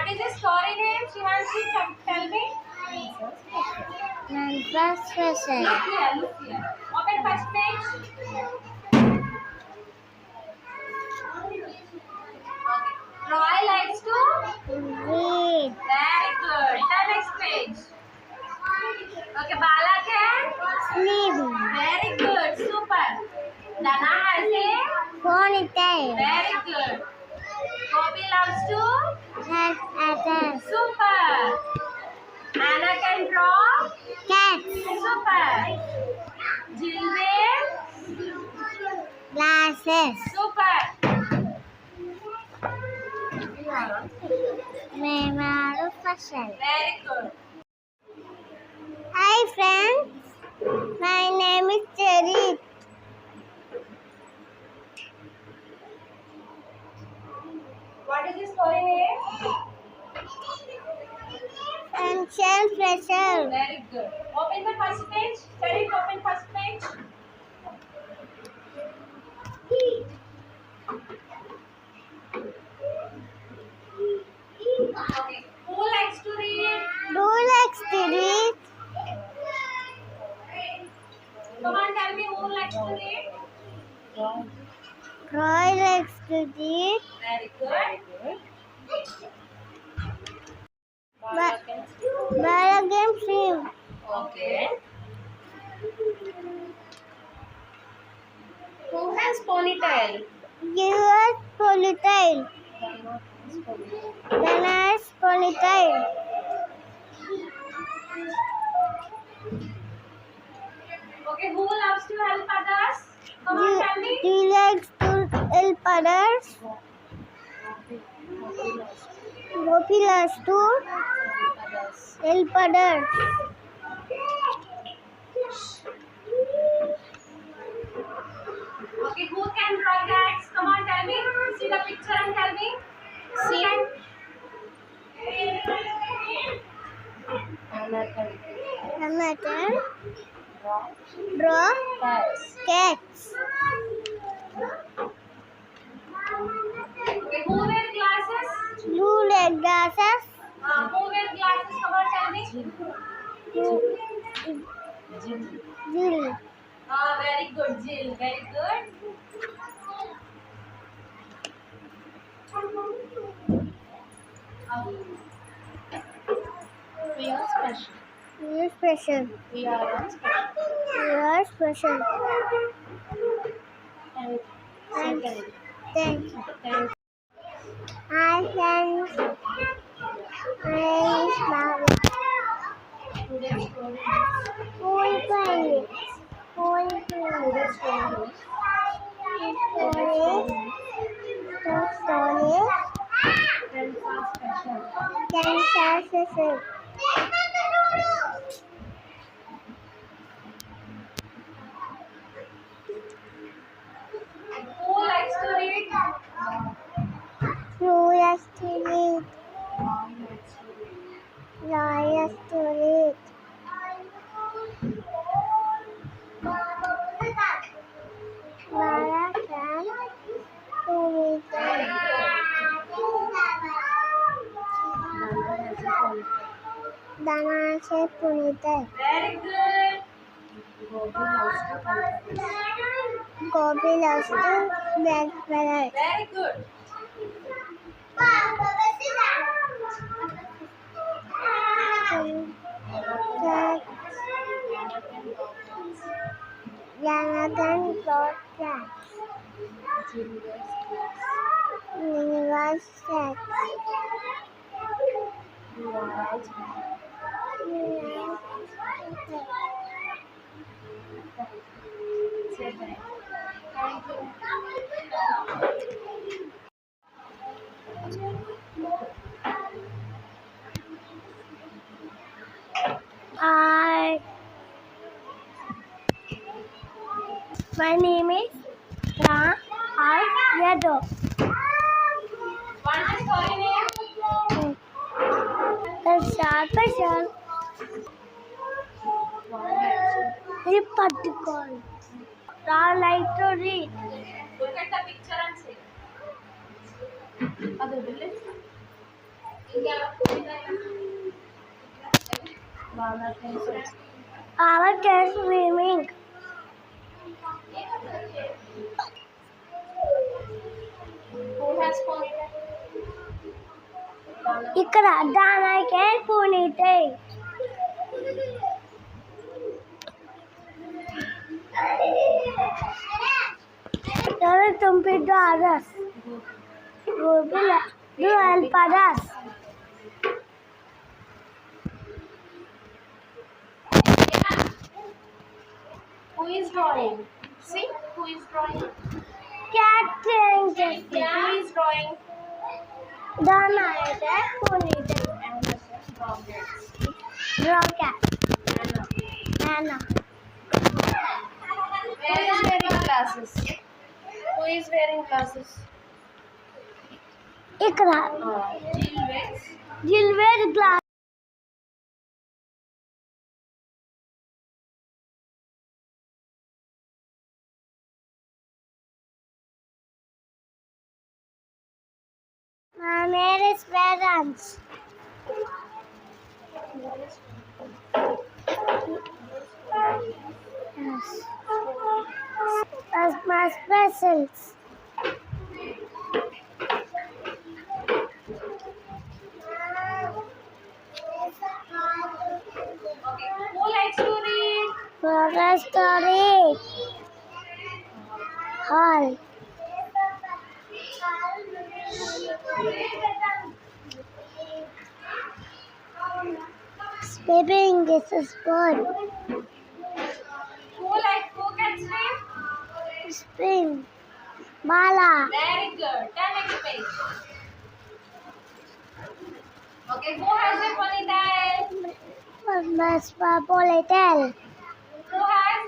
What is the story name? Shivanshi, tell me. Nanda's special. Look here. Open first page. Roy likes to Read. very good. The next page. Okay, Bala can Sleep. very good. Super. Dana has a Ponytail. very good. Gopi loves to Has others. super. Anna can draw Cat. super. Jill wear Glasses. super. Memaro fashion. Very good. Hi friends. My name is Cherry. What is the story name? Sunshine special. Very good. Open the first page. Cherry, open first page. Okay. Who likes to read? Do likes to read. Come on, tell me who likes to read? Roy likes to read. Very good. Bala can swim. Okay. Who has ponytail? Yours ponytail. Dana's ponytail. Okay, who loves to help others? Come on, tell me. You likes to help others. Gopi loves to help others. Okay, who can draw cats? Come on, tell me. See the picture and tell me. See. Anna can draw cats. Okay, who wear glasses? You like glasses. Who wear glasses? Come on, tell me. Jill. Very good, Jill. Very good. We are special. You're special. We are special. You're special. Thank Thank you. Thank you. Thank you. Hi friends. My name is Baba. Today's story Full play. Full play. Today's story Story. Friends are special. Special. Who likes to read? You like to read. Lawyers to read. Lara can to read. Dana se punitai. Very good. Gopi loves to black parrot. Very good. Janagan got cats. Universe cats. Thank you. My name is Ra Yadav. What is the story name? The special. Reparticle. Ra like to read. Look at the picture and say. Our cat swimming. Who has ponytail? ఇక్కడ దానికి ponytail. Don't compete to others. Do help others. Who is drawing? See, who is drawing? Cat changes. Who is drawing? Dana is a ponytail. Draw cat. Anna. Who is wearing glasses? Who is wearing glasses? ఇక్కడ Jill wears. Jill wears glass. My name is parents. Yes. That's my specials. Okay. Who likes to read? For a story. Hall. Swimming is a sport. Who can swim? Swim. Bala. Very good. Then next page. Okay. Who has a ponytail? Mas ponytail. Who has?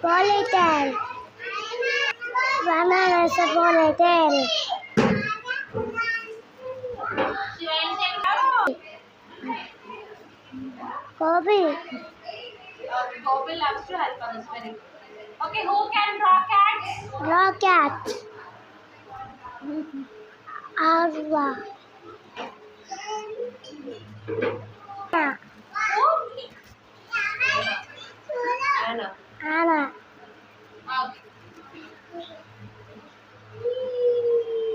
Ponytail. Banana is a ponytail. She went and hello. Kobe. Kobe loves to help others. Very good. Okay. Who can draw cats? Draw cat. Arva. Who? Anna. Anna. Okay.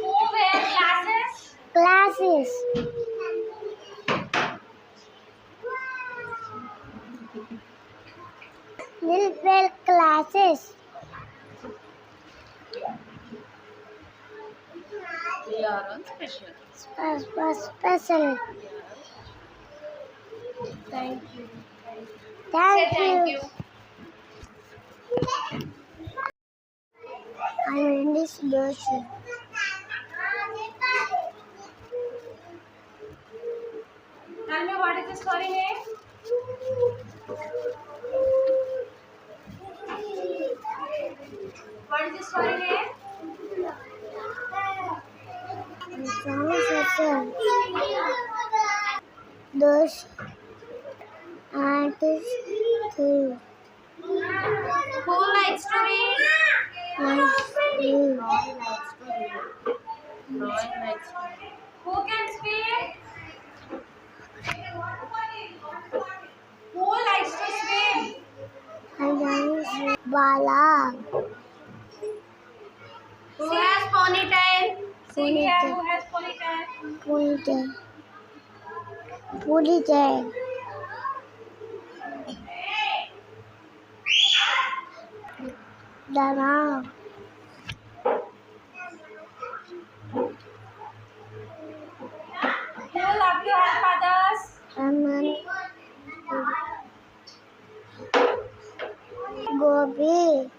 Who wears glasses? Glasses. Will wear glasses. We are on special. Special. Thank you. Thank Say thank you. I'm in this version. Tell me what is the story name? What is the story name? Those artists too. Who likes to read? Nice you. Roy likes to read. Who can swim? Who likes to swim? Bala. Who has ponytail? See here, Ponytail. who has ponytail? Ponytail. Ponytail. Dana. Who love to help others? Aman. Gobi.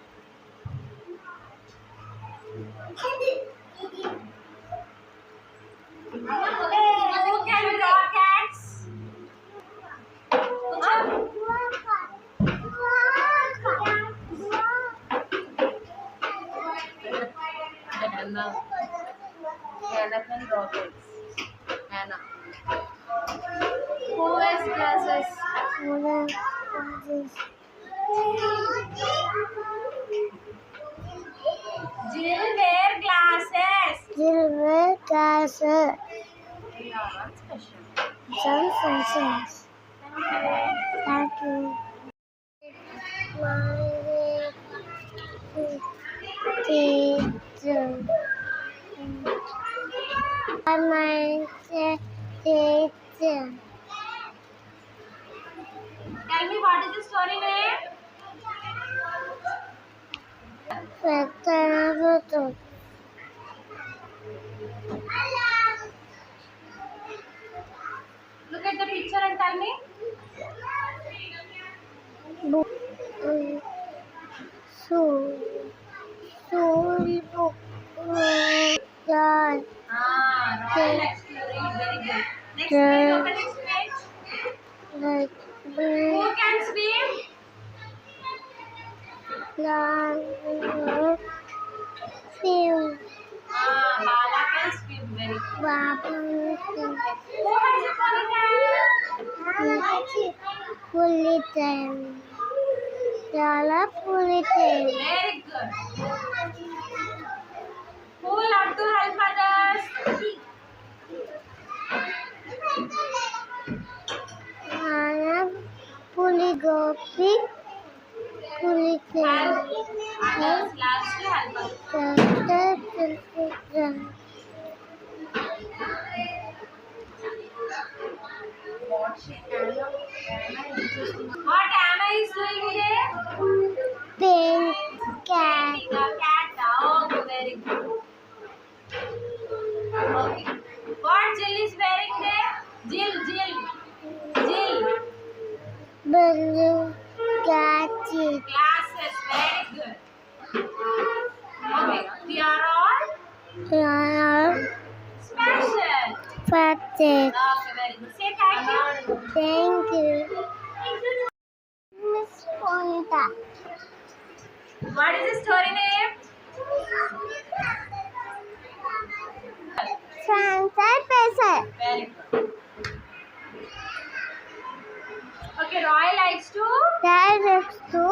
Who can draw cats? Anna. Anna can draw cats. Anna. Who has glasses? Glasses. Jill wear glasses. Jill wear Gas. We are on special. Sunsense. Thank you. Thank you. My teacher. My teacher. Tell me what is the story name? Veteran. Look at the picture and tell me. So, book. God. Royal next to read. Very good. Next Yeah. page. Open next page. Like Who can swim? film. Bala can swim. Very good. Baba. Who has a ponytail? Fully time. Jala fully time. Very good. Who love to help others? Mana fully gopi. Fully time. Help others. Loves to help others. What Anna is doing there? Pink cat. Painting a cat. Okay, very good. Okay. What Jill is wearing there? Jill. Blue cat. Glasses. Very good. Okay. We are all special. Pathetic. Okay, very good. Say thank you. Thank you. Miss Ponta. What is the story name? Sunset Basin. Very good. Okay, Roy likes to. That is to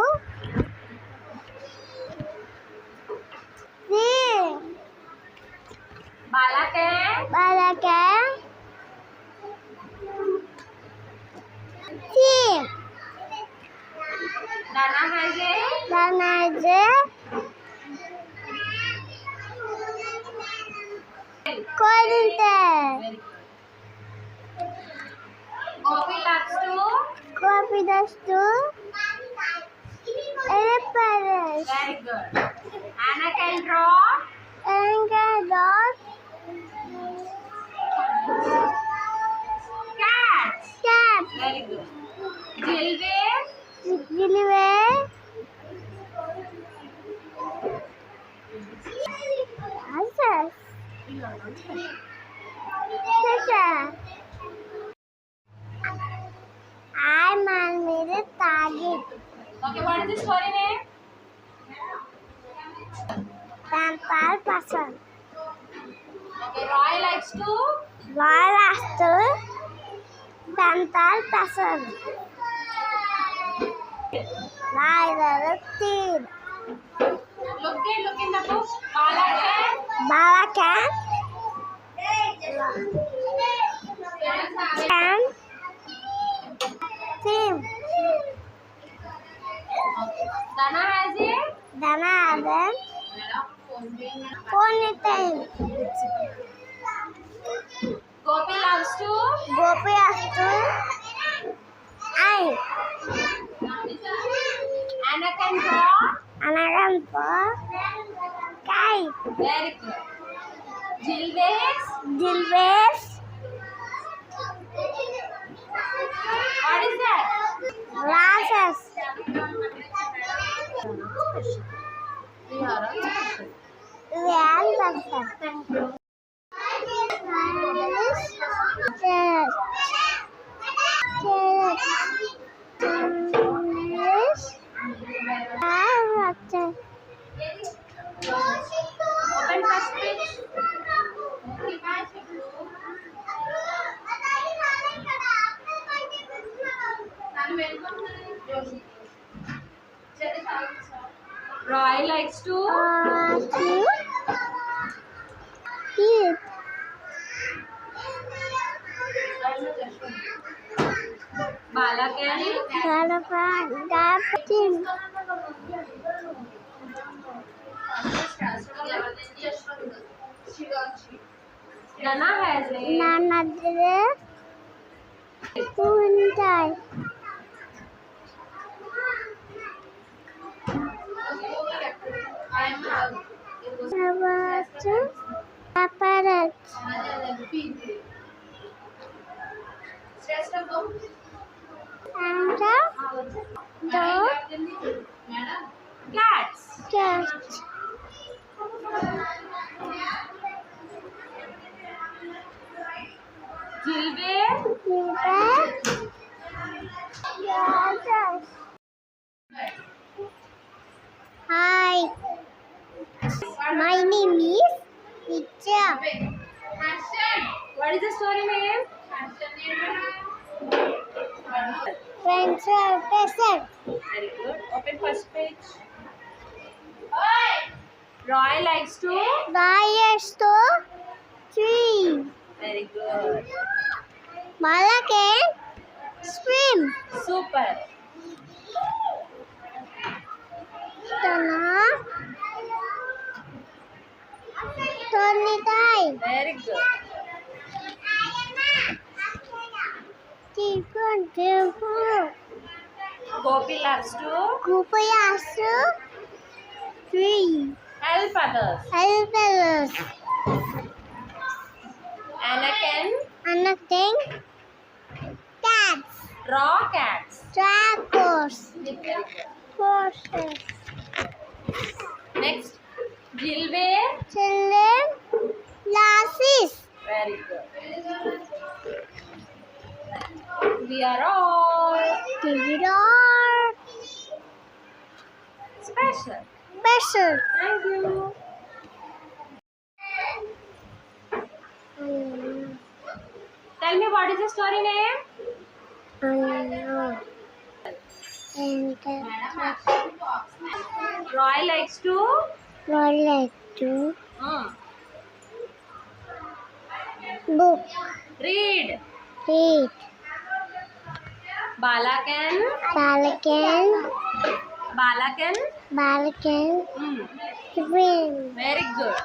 see. Bala can. Balakan. See. Dana has a. Danaje. Corinthia. Very good. Gopi loves to. Copy the stool. Elephant. Very good. Anna can draw. And dog. Cats. Cat. Very good. Jill wears. Delivery. Answers. Teacher. I'm on the target. Okay, what is the story name? Tampal person. Okay, Roy likes to. Royal Astor. Tampal person. Rider team. Look in the book. Bala can. Balakan. Can. Team. Dana has a. Dana Adam. Ponytail. Gopi loves to. Gopi Astor. I. Anna can draw. Anagan for. Kai. Very good. Jill wears. Dilbes. What is that? Glasses. We are on special. Real person. Thank you. Church. Open first page. Roy likes to. Eat. Bala can Nana has a cats. Hi, my name is Nicha. What is the story name? Friends are present. Very good. Open first page. Roy likes to. Liars to tree. Very good. Bala can swim. Super. Tana Tony die. Very good. Chicken Gopi loves to Kupayasu tree. help others. Help us. Anna can Anything. Cats. draw cats. Tractors. Very good. Horses. Next, Jill wear. Children. Glasses. Very good. We are all Tirar. special. Special. Thank you. Tell me what is the story name? Roy likes to. Book. Read. Read. Bala can. Balakan. Swim. Very good.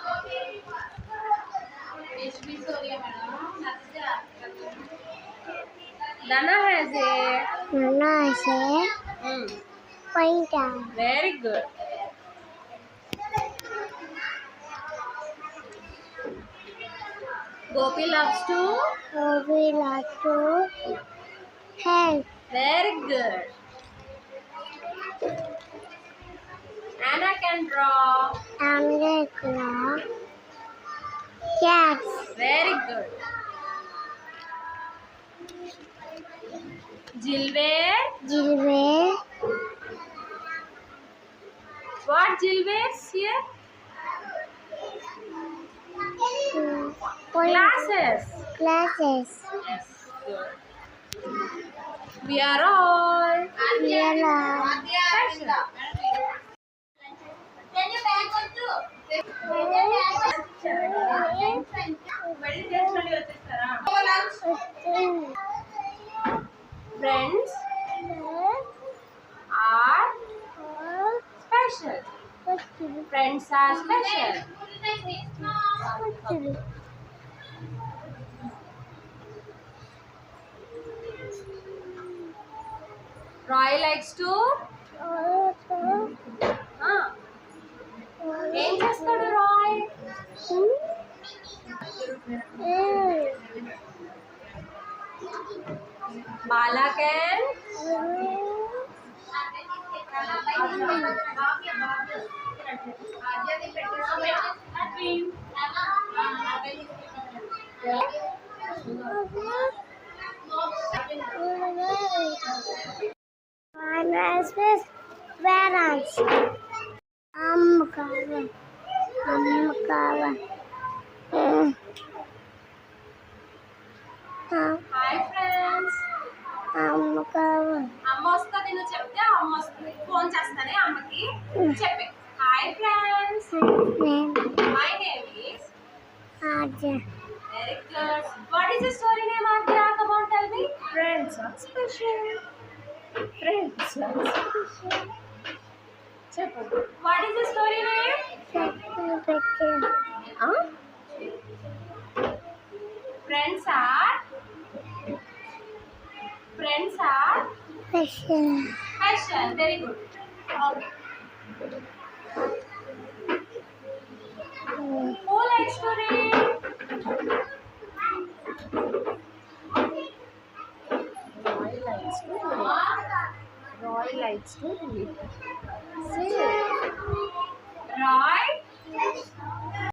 Dana has a. Nana say point down. Very good. Gopi loves to. We like to help. Very good. Anna can draw. And the claw. Cats. Very good. Jill wear. Jilway. What Jill wears here? Glasses. Glasses. Yes. Good. We are all Yellow. special. Friends are special. Friends are special. Roy likes to. ఏం చేస్తాడు రాయ్? Bala can. Parents. Amkawa. Hi friends. Amkawa. అమ్మ వస్తుంది, నువ్వు చెప్తే అమ్మ వస్తుంది. Phone చేస్తానే అమ్మకి చెప్పి. Hi friends, my name is. Aja. Very good. What is the story name, Adya? Come on, tell me. వస్తుంది? Friends are special. Friends are special. చెప్పు. What is the story name? Friends are special. Very good. Okay. Who likes to read? Roy likes to read. Roy likes to read. Say. Roy